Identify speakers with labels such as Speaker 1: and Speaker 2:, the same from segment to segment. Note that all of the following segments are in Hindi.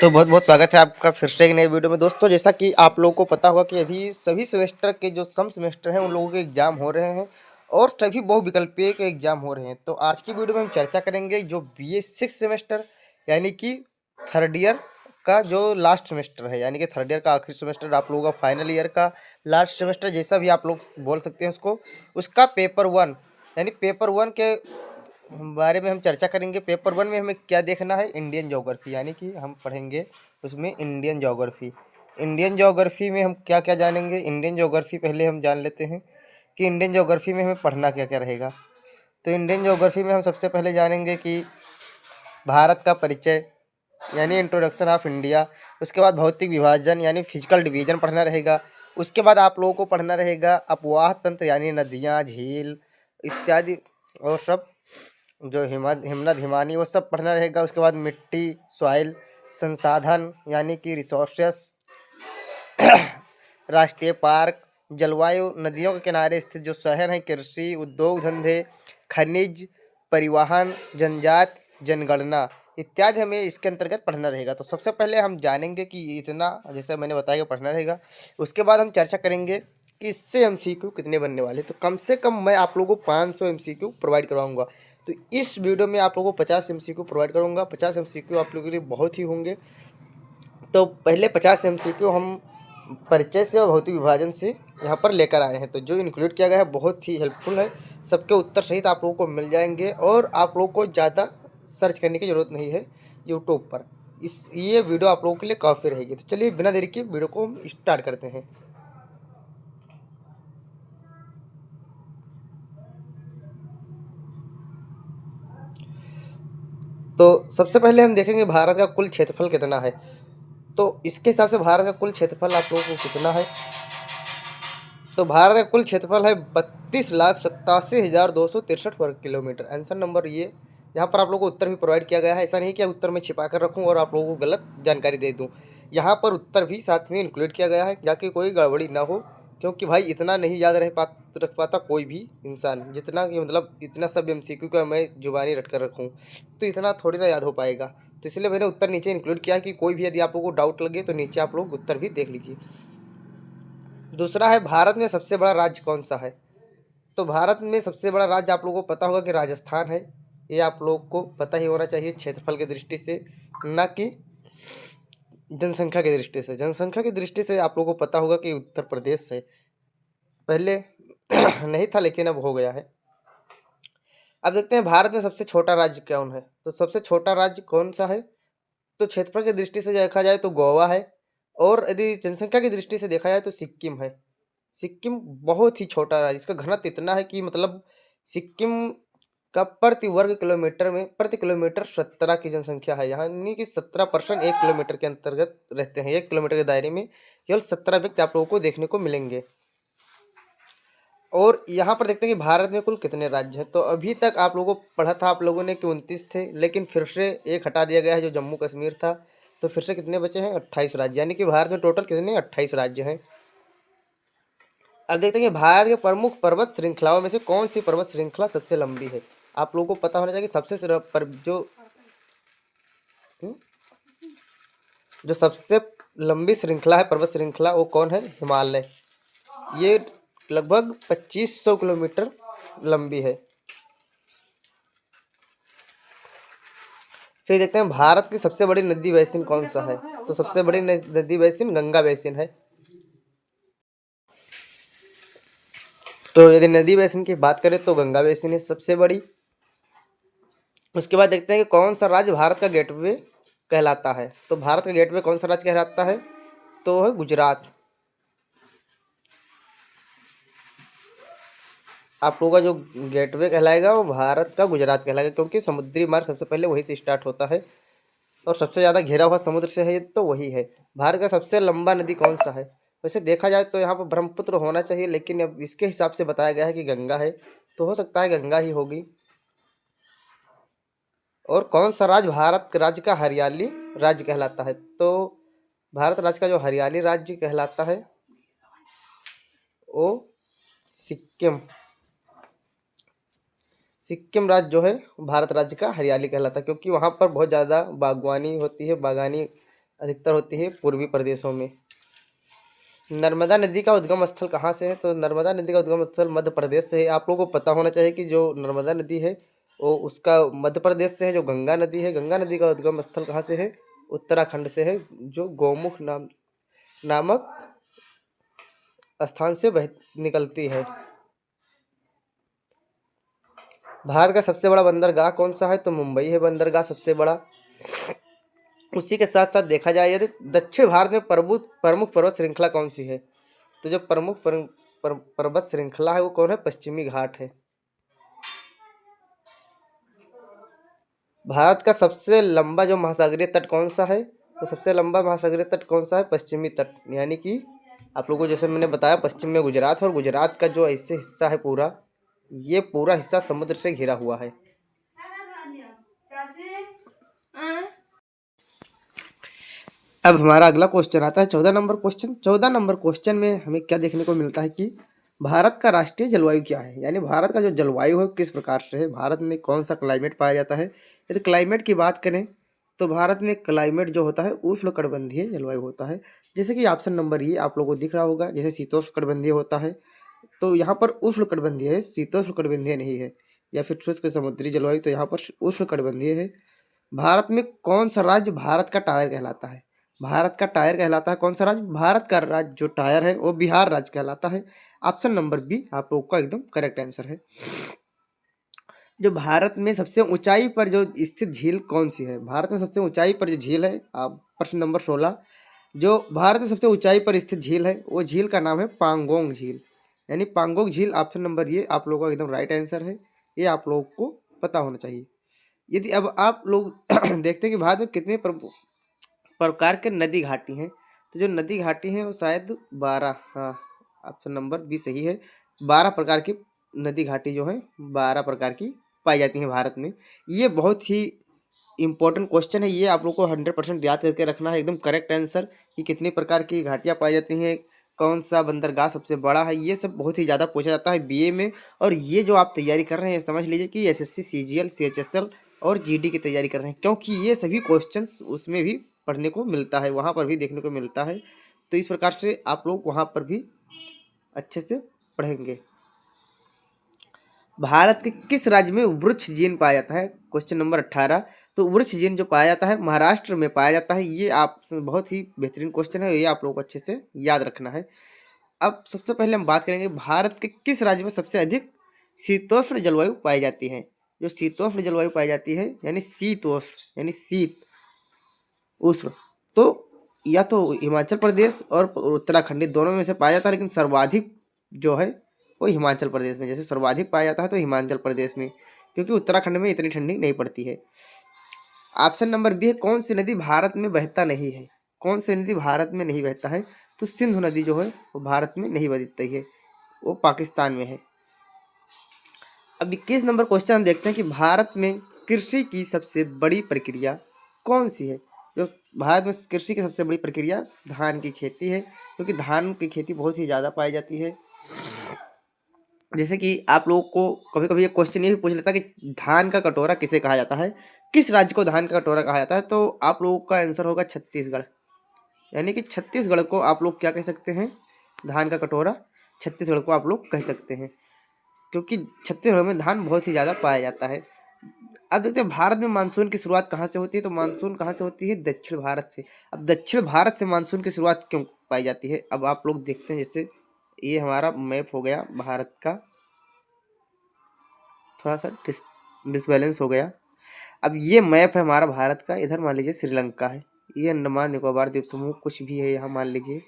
Speaker 1: तो बहुत बहुत स्वागत है आपका फिर से एक नई वीडियो में। दोस्तों, जैसा कि आप लोगों को पता होगा कि अभी सभी सेमेस्टर के जो सम सेमेस्टर हैं उन लोगों के एग्जाम हो रहे हैं और सभी बहुविकल्पीय के एग्जाम हो रहे हैं। तो आज की वीडियो में हम चर्चा करेंगे जो बीए सिक्स सेमेस्टर यानी कि थर्ड ईयर का जो लास्ट सेमेस्टर है, यानी कि थर्ड ईयर का आखिरी सेमेस्टर, आप लोगों का फाइनल ईयर का लास्ट सेमेस्टर, जैसा भी आप लोग बोल सकते हैं उसको, उसका पेपर वन यानी पेपर वन के बारे में हम चर्चा करेंगे। पेपर वन में हमें क्या देखना है, इंडियन ज्योग्राफी, यानी कि हम पढ़ेंगे उसमें इंडियन ज्योग्राफी। इंडियन ज्योग्राफी में हम क्या क्या जानेंगे, इंडियन ज्योग्राफी पहले हम जान लेते हैं कि इंडियन ज्योग्राफी में हमें पढ़ना क्या क्या रहेगा। तो इंडियन ज्योग्राफी में हम सबसे पहले जानेंगे कि भारत का परिचय यानी इंट्रोडक्शन ऑफ इंडिया। उसके बाद भौतिक विभाजन यानी फिजिकल डिवीजन पढ़ना रहेगा। उसके बाद आप लोगों को पढ़ना रहेगा अपवाह तंत्र यानी नदियाँ, झील इत्यादि और सब जो हिमनद हिमानी वो सब पढ़ना रहेगा। उसके बाद मिट्टी, सॉइल, संसाधन यानी कि रिसोर्सेस, राष्ट्रीय पार्क, जलवायु, नदियों के किनारे स्थित जो शहर हैं, कृषि, उद्योग धंधे, खनिज, परिवहन, जनजाति, जनगणना इत्यादि हमें इसके अंतर्गत पढ़ना रहेगा। तो सबसे पहले हम जानेंगे कि इतना, जैसे मैंने बताया, कि पढ़ना रहेगा। उसके बाद हम चर्चा करेंगे कि इससे एमसीक्यू कितने बनने वाले। तो कम से कम मैं आप लोगों को 500 एमसीक्यू प्रोवाइड करवाऊंगा। तो इस वीडियो में आप लोगों को 50 एमसीक्यू प्रोवाइड करूंगा। 50 एमसीक्यू आप लोगों के लिए बहुत ही होंगे। तो पहले 50 एमसीक्यू हम परिचय से और भौतिक विभाजन से यहाँ पर लेकर आए हैं। तो जो इंक्लूड किया गया है बहुत ही हेल्पफुल है। सबके उत्तर सहित आप लोगों को मिल जाएंगे और आप लोगों को ज़्यादा सर्च करने की ज़रूरत नहीं है यूट्यूब पर। ये वीडियो आप लोगों के लिए काफ़ी रहेगी। तो चलिए बिना देरी के वीडियो को हम स्टार्ट करते हैं। तो सबसे पहले हम देखेंगे भारत का कुल क्षेत्रफल कितना है। तो इसके हिसाब से भारत का कुल क्षेत्रफल आप लोगों को कितना है, तो भारत का कुल क्षेत्रफल है 32,87,263 वर्ग किलोमीटर। आंसर नंबर ये। यहाँ पर आप लोगों को उत्तर भी प्रोवाइड किया गया है। ऐसा नहीं कि उत्तर में छिपा कर रखूँ और आप लोगों को गलत जानकारी दे दूँ। यहाँ पर उत्तर भी साथ में इंक्लूड किया गया है ताकि कोई गड़बड़ी ना हो, क्योंकि भाई इतना नहीं याद रख पाता कोई भी इंसान, जितना कि मतलब इतना सब एमसीक्यू का मैं जुबानी रट कर रखूँ, तो इतना थोड़ी ना याद हो पाएगा। तो इसलिए मैंने उत्तर नीचे इंक्लूड किया है कि कोई भी यदि आप लोगों को डाउट लगे तो नीचे आप लोग उत्तर भी देख लीजिए। दूसरा है, भारत में सबसे बड़ा राज्य कौन सा है। तो भारत में सबसे बड़ा राज्य आप लोगों को पता होगा कि राजस्थान है। ये आप लोग को पता ही होना चाहिए क्षेत्रफल की दृष्टि से, न कि जनसंख्या की दृष्टि से। जनसंख्या की दृष्टि से आप लोगों को पता होगा कि उत्तर प्रदेश है। पहले नहीं था लेकिन अब हो गया है। अब देखते हैं भारत में सबसे छोटा राज्य कौन है। तो सबसे छोटा राज्य कौन सा है, तो क्षेत्रफल की दृष्टि से देखा जाए तो गोवा है, और यदि जनसंख्या की दृष्टि से देखा जाए तो सिक्किम है। सिक्किम बहुत ही छोटा राज्य, इसका घनत्व इतना है कि मतलब सिक्किम का प्रति किलोमीटर 17 की जनसंख्या है। यानी कि 17% 1 किलोमीटर के अंतर्गत रहते हैं। 1 किलोमीटर के दायरे में केवल 17 व्यक्ति आप लोगों को देखने को मिलेंगे। और यहाँ पर देखते हैं कि भारत में कुल कितने राज्य हैं। तो अभी तक आप लोगों को पढ़ा था आप लोगों ने कि 29 थे, लेकिन फिर से एक हटा दिया गया है जो जम्मू कश्मीर था। तो फिर से कितने बचे हैं, 28 राज्य, यानी कि भारत में टोटल कितने 28 राज्य हैं। अब देखते हैं कि भारत के प्रमुख पर्वत श्रृंखलाओं में से कौन सी पर्वत श्रृंखला सबसे लंबी है। आप लोगों को पता होना चाहिए हम्म, जो सबसे लंबी श्रृंखला है, पर्वत श्रृंखला, वो कौन है, हिमालय। ये लगभग 2500 किलोमीटर लंबी है। फिर देखते हैं भारत की सबसे बड़ी नदी बेसिन कौन सा है। तो सबसे बड़ी नदी बेसिन गंगा बेसिन है। तो यदि नदी बेसिन की बात करें तो गंगा बेसिन है सबसे बड़ी। उसके बाद देखते हैं कि कौन सा राज्य भारत का गेटवे कहलाता है। तो भारत का गेटवे कौन सा राज्य कहलाता है, तो है गुजरात। आप लोगों का जो गेटवे कहलाएगा वो भारत का गुजरात कहलाएगा, क्योंकि समुद्री मार्ग सबसे पहले वहीं से स्टार्ट होता है और सबसे ज़्यादा घिरा हुआ समुद्र से है, तो वही है। भारत का सबसे लंबा नदी कौन सा है। वैसे देखा जाए तो यहाँ पर ब्रह्मपुत्र होना चाहिए, लेकिन अब इसके हिसाब से बताया गया है कि गंगा है, तो हो सकता है गंगा ही होगी। और कौन सा राज्य भारत राज्य का हरियाली राज्य कहलाता है। तो भारत राज्य का जो हरियाली राज्य कहलाता है वो सिक्किम। सिक्किम राज्य जो है भारत राज्य का हरियाली कहलाता है, क्योंकि वहाँ पर बहुत ज़्यादा बागवानी होती है, बागानी अधिकतर होती है पूर्वी प्रदेशों में। नर्मदा नदी का उद्गम स्थल कहाँ से है? तो नर्मदा नदी का उद्गम स्थल मध्य प्रदेश से है। आप लोगों को पता होना चाहिए कि जो नर्मदा नदी है वो उसका मध्य प्रदेश से है। जो गंगा नदी है, गंगा नदी का उद्गम स्थल कहाँ से है? उत्तराखंड से है, जो गौमुख नामक स्थान से बह निकलती है। भारत का सबसे बड़ा बंदरगाह कौन सा है? तो मुंबई है बंदरगाह सबसे बड़ा। उसी के साथ साथ देखा जाए यदि दक्षिण भारत में प्रमुख पर्वत श्रृंखला कौन सी है? तो जो पर्वत श्रृंखला है वो कौन है? पश्चिमी घाट है। भारत का सबसे लंबा जो महासागरीय तट कौन सा है? तो सबसे लंबा महासागरीय तट कौन सा है? पश्चिमी तट, यानी कि आप लोगों को जैसे मैंने बताया पश्चिम में गुजरात है, और गुजरात का जो ऐसे हिस्सा है पूरा, ये पूरा हिस्सा समुद्र से घिरा हुआ है। अब हमारा अगला क्वेश्चन आता है 14 नंबर क्वेश्चन। 14 नंबर क्वेश्चन में हमें क्या देखने को मिलता है कि भारत का राष्ट्रीय जलवायु क्या है, यानी भारत का जो जलवायु है किस प्रकार से है, भारत में कौन सा क्लाइमेट पाया जाता है। यदि क्लाइमेट की बात करें तो भारत में क्लाइमेट जो होता है उष्णकटिबंधीय जलवायु होता है। जैसे कि ऑप्शन नंबर ये आप लोगों को दिख रहा होगा, जैसे शीतोष्णकटिबंधीय होता है, तो यहाँ पर उष्णकटिबंधीय है, शीतोष्णकटिबंधीय नहीं है। या फिर शुष्क समुद्री जलवायु, तो यहाँ पर उष्णकटिबंधीय है। भारत में कौन सा राज्य भारत का टायर कहलाता है? भारत का टायर कहलाता है कौन सा राज्य? भारत का राज्य जो टायर है वो बिहार राज्य कहलाता है। ऑप्शन नंबर बी आप लोगों का एकदम करेक्ट आंसर है। जो भारत में सबसे ऊंचाई पर जो स्थित झील कौन सी है? भारत में सबसे ऊंचाई पर जो झील है, आप प्रश्न नंबर 16, जो भारत में सबसे ऊंचाई पर स्थित झील है वो झील का नाम है पांगोंग झील, यानी पांगोंग झील। ऑप्शन नंबर ये आप लोगों का एकदम राइट आंसर है, ये आप लोगों को पता होना चाहिए। यदि अब आप लोग देखते हैं कि भारत में कितने प्रकार के नदी घाटी हैं, तो जो नदी घाटी हैं वो शायद 12, हाँ ऑप्शन नंबर बी सही है। 12 प्रकार की नदी घाटी जो है 12 प्रकार की पाई जाती हैं भारत में। ये बहुत ही इम्पोर्टेंट क्वेश्चन है, ये आप लोग को 100% याद करके रखना है एकदम करेक्ट आंसर, कि कितनी प्रकार की घाटियाँ पाई जाती हैं, कौन सा बंदरगाह सबसे बड़ा है, ये सब बहुत ही ज़्यादा पूछा जाता है बीए में। और ये जो आप तैयारी कर रहे हैं समझ लीजिए कि एसएससी, सीजीएल, सीएचएसएल और जीडी की तैयारी कर रहे हैं, क्योंकि ये सभी क्वेश्चन उसमें भी पढ़ने को मिलता है, वहाँ पर भी देखने को मिलता है। तो इस प्रकार से आप लोग वहाँ पर भी अच्छे से पढ़ेंगे। भारत के किस राज्य में वृक्ष जीन पाया जाता है? Question number 18। तो वृक्ष जीन जो पाया जाता है महाराष्ट्र में पाया जाता है। ये आप बहुत ही बेहतरीन क्वेश्चन है, ये आप लोगों को अच्छे से याद रखना है। अब सबसे पहले हम बात करेंगे भारत के किस राज्य में सबसे अधिक शीतोष्ण जलवायु पाई जाती है। जो शीतोष्ण जलवायु पाई जाती है यानी शीतोष्ण यानी शीत उष्ण, तो या तो हिमाचल प्रदेश और उत्तराखंड दोनों में से पाया जाता है, लेकिन सर्वाधिक जो है वो हिमाचल प्रदेश में, जैसे सर्वाधिक पाया जाता है तो हिमाचल प्रदेश में, क्योंकि उत्तराखंड में इतनी ठंडी नहीं पड़ती है। ऑप्शन नंबर बी है कौन सी नदी भारत में बहता नहीं है? कौन सी नदी भारत में नहीं बहता है? तो सिंधु नदी जो है वो भारत में नहीं बहती है, वो पाकिस्तान में है। अब 21 नंबर क्वेश्चन हम देखते हैं कि भारत में कृषि की सबसे बड़ी प्रक्रिया कौन सी है? जो भारत में कृषि की सबसे बड़ी प्रक्रिया धान की खेती है, क्योंकि धान की खेती बहुत ही ज़्यादा पाई जाती है। जैसे कि आप लोगों को कभी कभी ये क्वेश्चन ये भी पूछ लेता है कि धान का कटोरा किसे कहा जाता है, किस राज्य को धान का कटोरा कहा जाता है? तो आप लोगों का आंसर होगा छत्तीसगढ़, यानी कि छत्तीसगढ़ को आप लोग क्या कह सकते हैं? धान का कटोरा छत्तीसगढ़ को आप लोग कह सकते हैं, क्योंकि छत्तीसगढ़ में धान बहुत ही ज़्यादा पाया जाता है। अब देखते हैं भारत में मानसून की शुरुआत कहाँ से होती है? तो मानसून कहाँ से होती है? दक्षिण भारत से। अब दक्षिण भारत से मानसून की शुरुआत क्यों पाई जाती है? अब आप लोग देखते हैं, जैसे ये हमारा मैप हो गया भारत का, थोड़ा सा डिसबैलेंस हो गया। अब ये मैप है हमारा भारत का, इधर मान लीजिए श्रीलंका है, ये अंडमान निकोबार द्वीप समूह कुछ भी है यहाँ मान लीजिए।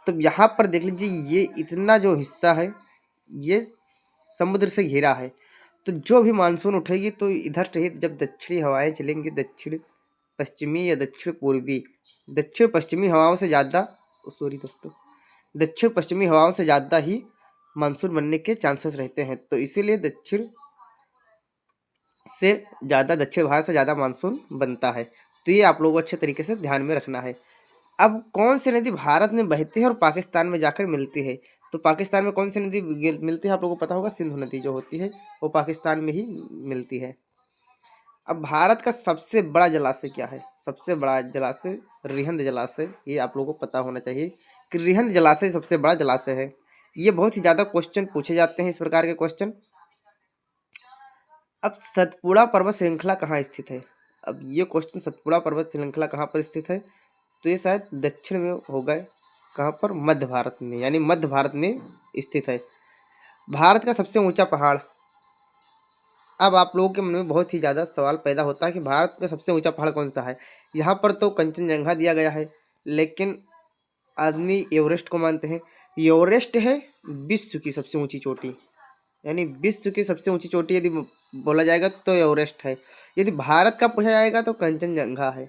Speaker 1: तो यहाँ पर देख लीजिए ये इतना जो हिस्सा है ये समुद्र से घिरा है, तो जो भी मानसून उठेगी तो इधर से ही जब दक्षिणी हवाएं चलेंगी, दक्षिण पश्चिमी या दक्षिण पूर्वी, दक्षिण पश्चिमी हवाओं से ज़्यादा, सॉरी दोस्तों, दक्षिण पश्चिमी हवाओं से ज़्यादा ही मानसून बनने के चांसेस रहते हैं। तो इसीलिए दक्षिण से ज़्यादा, दक्षिण भारत से ज़्यादा मानसून बनता है। तो ये आप लोगों को अच्छे तरीके से ध्यान में रखना है। अब कौन सी नदी भारत में बहती है और पाकिस्तान में जाकर मिलती है? तो पाकिस्तान में कौन सी नदी मिलती है? आप लोगों को पता होगा, सिंधु नदी जो होती है वो पाकिस्तान में ही मिलती है। अब भारत का सबसे बड़ा जलाशय क्या है? सबसे बड़ा जलाशय रिहंद जलाशय, ये आप लोगों को पता होना चाहिए कि रिहंद जलाशय सबसे बड़ा जलाशय है। ये बहुत ही ज़्यादा क्वेश्चन पूछे जाते हैं, इस प्रकार के क्वेश्चन। अब सतपुड़ा पर्वत श्रृंखला कहाँ स्थित है? अब ये क्वेश्चन, सतपुड़ा पर्वत श्रृंखला कहाँ पर स्थित है, तो ये शायद दक्षिण में होगा। कहाँ पर? मध्य भारत में, यानी मध्य भारत में स्थित है। भारत का सबसे ऊंचा पहाड़। अब आप लोगों के मन में बहुत ही ज़्यादा सवाल पैदा होता है कि भारत का सबसे ऊंचा पहाड़ कौन सा है। यहाँ पर तो कंचनजंगा दिया गया है, लेकिन आदमी एवरेस्ट को मानते हैं। एवरेस्ट है विश्व की सबसे ऊंची चोटी, यानी विश्व की सबसे ऊंची चोटी यदि बोला जाएगा तो एवरेस्ट है। यदि भारत का पूछा जाएगा तो कंचनजंगा है।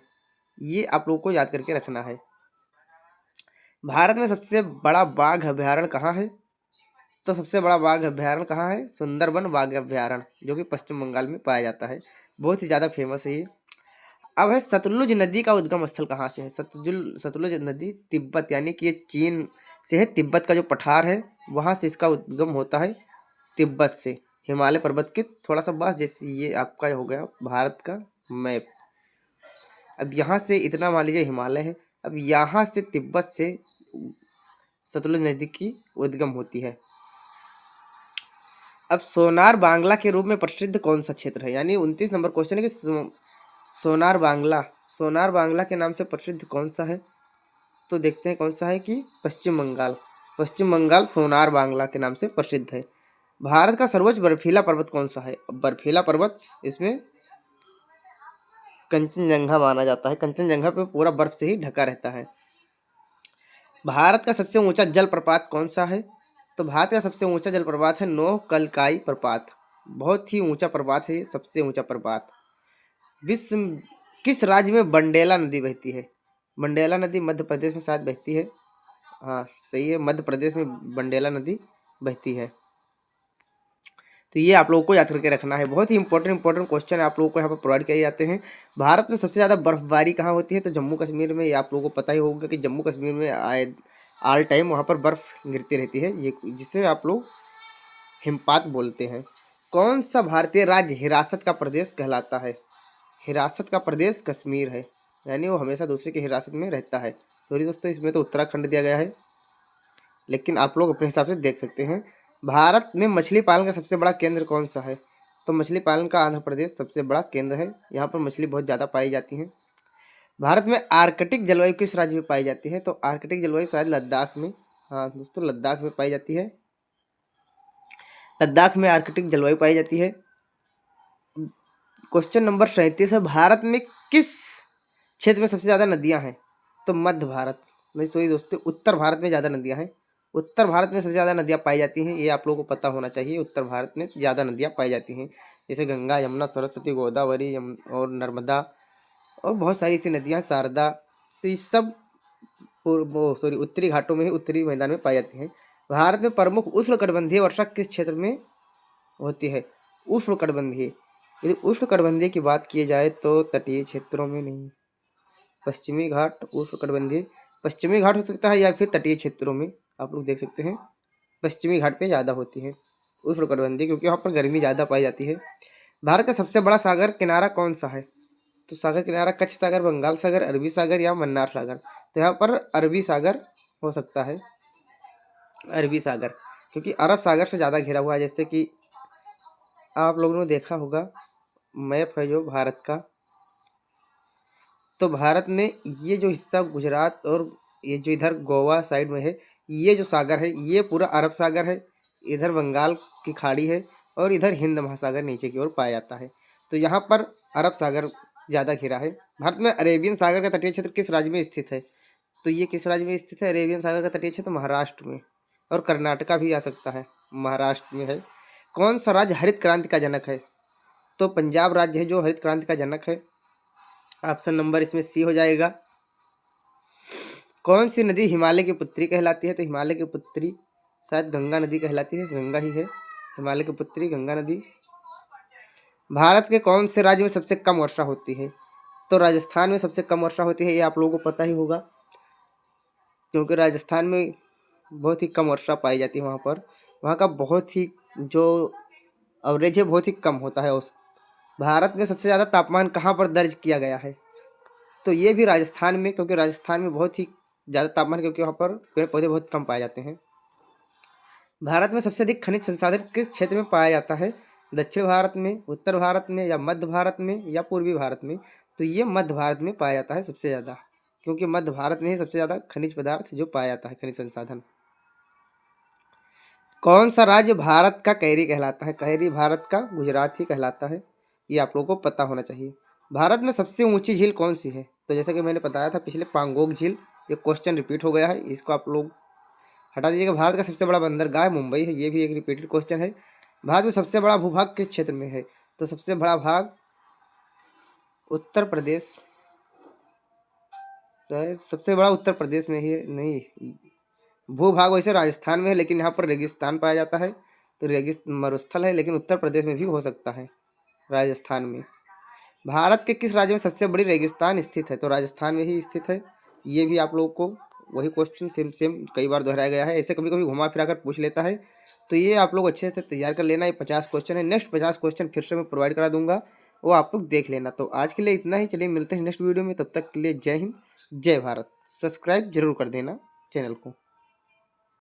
Speaker 1: ये आप लोगों को याद करके रखना है। भारत में सबसे बड़ा बाघ अभ्यारण्य कहाँ है? तो सबसे बड़ा बाघ अभ्यारण्य कहाँ है? सुंदरबन बाघ अभ्यारण्य, जो कि पश्चिम बंगाल में पाया जाता है। बहुत ही ज़्यादा फेमस है ये। अब है सतलुज नदी का उद्गम स्थल कहाँ से है? सतलुज नदी तिब्बत, यानी कि ये चीन से है। तिब्बत का जो पठार है वहाँ से इसका उद्गम होता है, तिब्बत से। हिमालय पर्वत के थोड़ा सा पास, जैसे ये आपका हो गया भारत का मैप। अब यहाँ से इतना मान लीजिए हिमालय है, अब यहाँ से तिब्बत से सतलुज नदी की उद्गम होती है। अब सोनार बांग्ला के रूप में प्रसिद्ध कौन सा क्षेत्र है? यानी 29 नंबर क्वेश्चन है कि सोनार बांग्ला के नाम से प्रसिद्ध कौन सा है? तो देखते हैं कौन सा है कि पश्चिम बंगाल सोनार बांग्ला के नाम से प्रसिद्ध है। भारत का सर्वोच्च बर्फीला पर्वत कौन सा है? बर्फीला पर्वत, इसमें कंचनजंगा माना जाता है। कंचनजंगा पे पूरा बर्फ से ही ढका रहता है। भारत का सबसे ऊंचा जलप्रपात कौन सा है? तो भारत का सबसे ऊंचा जलप्रपात है नोहकलकाई प्रपात। बहुत ही ऊंचा प्रपात है ये, सबसे ऊंचा प्रपात। विश्व किस राज्य में बंडेला नदी बहती है? बंडेला नदी मध्य प्रदेश में शायद बहती है। हाँ सही है, मध्य प्रदेश में बंडेला नदी बहती है। तो ये आप लोगों को याद करके रखना है। बहुत ही इंपॉर्टेंट क्वेश्चन आप लोगों को यहाँ पर प्रोवाइड किए जाते हैं। भारत में सबसे ज़्यादा बर्फबारी कहाँ होती है? तो जम्मू कश्मीर में। ये आप लोगों को पता ही होगा कि जम्मू कश्मीर में आए ऑल टाइम वहाँ पर बर्फ़ गिरती रहती है, ये जिसे आप लोग हिमपात बोलते हैं। कौन सा भारतीय राज्य हिरासत का प्रदेश कहलाता है? हिरासत का प्रदेश कश्मीर है, यानी वो हमेशा दूसरे की हिरासत में रहता है। सॉरी दोस्तों, इसमें तो उत्तराखंड दिया गया है, लेकिन आप लोग अपने हिसाब से देख सकते हैं। भारत में मछली पालन का सबसे बड़ा केंद्र कौन सा है? तो मछली पालन का आंध्र प्रदेश सबसे बड़ा केंद्र है। यहाँ पर मछली बहुत ज़्यादा पाई जाती है। भारत में आर्कटिक जलवायु किस राज्य में पाई जाती है? तो आर्कटिक जलवायु शायद लद्दाख में। हाँ दोस्तों, लद्दाख में पाई जाती है। लद्दाख में आर्कटिक जलवायु पाई जाती है। क्वेश्चन नंबर 37 है, भारत में किस क्षेत्र में सबसे ज़्यादा नदियाँ हैं? तो मध्य भारत, नहीं सॉरी दोस्तों, उत्तर भारत में ज़्यादा नदियाँ हैं। उत्तर भारत में सबसे ज़्यादा नदियाँ पाई जाती हैं, ये आप लोगों को पता होना चाहिए। उत्तर भारत में ज़्यादा नदियाँ पाई जाती हैं, जैसे गंगा, यमुना, सरस्वती, गोदावरी और नर्मदा, और बहुत सारी ऐसी नदियाँ, शारदा। तो ये सब उत्तरी घाटों में ही, उत्तरी मैदान में पाई जाती हैं। भारत में प्रमुख उष्णकटिबंधीय वर्षा किस क्षेत्र में होती है? उष्णकटिबंधीय, यदि उष्णकटिबंधीय की बात की जाए तो तटीय क्षेत्रों में नहीं, पश्चिमी घाट। उष्णकटिबंधीय पश्चिमी घाट हो सकता है या फिर तटीय क्षेत्रों में। आप लोग देख सकते हैं पश्चिमी घाट पे ज़्यादा होती है उष्णकटिबंधीय, क्योंकि वहाँ पर गर्मी ज़्यादा पाई जाती है। भारत का सबसे बड़ा सागर किनारा कौन सा है? तो सागर किनारा कच्छ सागर, बंगाल सागर, अरबी सागर या मन्नार सागर। तो यहाँ पर अरबी सागर हो सकता है, अरबी सागर, क्योंकि अरब सागर से ज़्यादा घिरा हुआ है। जैसे कि आप लोगों ने देखा होगा मैप है जो भारत का, तो भारत में ये जो हिस्सा गुजरात और ये जो इधर गोवा साइड में है, ये जो सागर है ये पूरा अरब सागर है। इधर बंगाल की खाड़ी है और इधर हिंद महासागर नीचे की ओर पाया जाता है। तो यहाँ पर अरब सागर ज़्यादा घिरा है। भारत में अरेबियन सागर का तटीय क्षेत्र किस राज्य में स्थित है? तो ये किस राज्य में स्थित है? अरेबियन सागर का तटीय क्षेत्र महाराष्ट्र में, और कर्नाटका भी आ सकता है, महाराष्ट्र में है। कौन सा राज्य हरित क्रांति का जनक है? तो पंजाब राज्य है जो हरित क्रांति का जनक है। ऑप्शन नंबर इसमें सी हो जाएगा। कौन सी नदी हिमालय की पुत्री कहलाती है? तो हिमालय की पुत्री शायद गंगा नदी कहलाती है, गंगा ही है हिमालय की पुत्री, गंगा नदी। भारत के कौन से राज्य में सबसे कम वर्षा होती है? तो राजस्थान में सबसे कम वर्षा होती है, ये आप लोगों को पता ही होगा, क्योंकि राजस्थान में बहुत ही कम वर्षा पाई जाती है। वहाँ का बहुत ही जो एवरेज है बहुत ही कम होता है। उस भारत में सबसे ज़्यादा तापमान कहाँ पर दर्ज किया गया है? तो ये भी राजस्थान में, क्योंकि राजस्थान में बहुत ही ज़्यादा तापमान है, क्योंकि वहाँ पर पेड़ पौधे बहुत कम पाए जाते हैं। भारत में सबसे अधिक खनिज संसाधन किस क्षेत्र में पाया जाता है? दक्षिण भारत में, उत्तर भारत में, या मध्य भारत में, या पूर्वी भारत में? तो ये मध्य भारत में पाया जाता है सबसे ज़्यादा, क्योंकि मध्य भारत में ही सबसे ज़्यादा खनिज पदार्थ जो पाया जाता है, खनिज संसाधन। कौन सा राज्य भारत का कैरी कहलाता है? कैरी भारत का गुजरात ही कहलाता है, ये आप लोगों को पता होना चाहिए। भारत में सबसे ऊंची झील कौन सी है? तो जैसा कि मैंने बताया था पिछले, पांगोंग झील। ये क्वेश्चन रिपीट हो गया है, इसको आप लोग हटा दीजिएगा। भारत का सबसे बड़ा बंदरगाह मुंबई है, ये भी एक रिपीटेड क्वेश्चन है। भारत में सबसे बड़ा भूभाग किस क्षेत्र में है? तो सबसे बड़ा भाग उत्तर प्रदेश, शायद सबसे बड़ा उत्तर प्रदेश में ही है। नहीं, भूभाग वैसे राजस्थान में है, लेकिन यहाँ पर रेगिस्तान पाया जाता है, तो मरुस्थल है, लेकिन उत्तर प्रदेश में भी हो सकता है, राजस्थान में। भारत के किस राज्य में सबसे बड़ी रेगिस्तान स्थित है? तो राजस्थान में ही स्थित है। ये भी आप लोगों को वही क्वेश्चन सेम सेम कई बार दोहराया गया है, ऐसे कभी कभी घुमा फिरा कर पूछ लेता है, तो ये आप लोग अच्छे से तैयार कर लेना। ये 50 क्वेश्चन है, नेक्स्ट 50 क्वेश्चन फिर से मैं प्रोवाइड करा दूंगा, वो आप लोग देख लेना। तो आज के लिए इतना ही, चलिए मिलते हैं नेक्स्ट वीडियो में, तब तक के लिए जय हिंद, जय भारत। सब्सक्राइब जरूर कर देना चैनल को।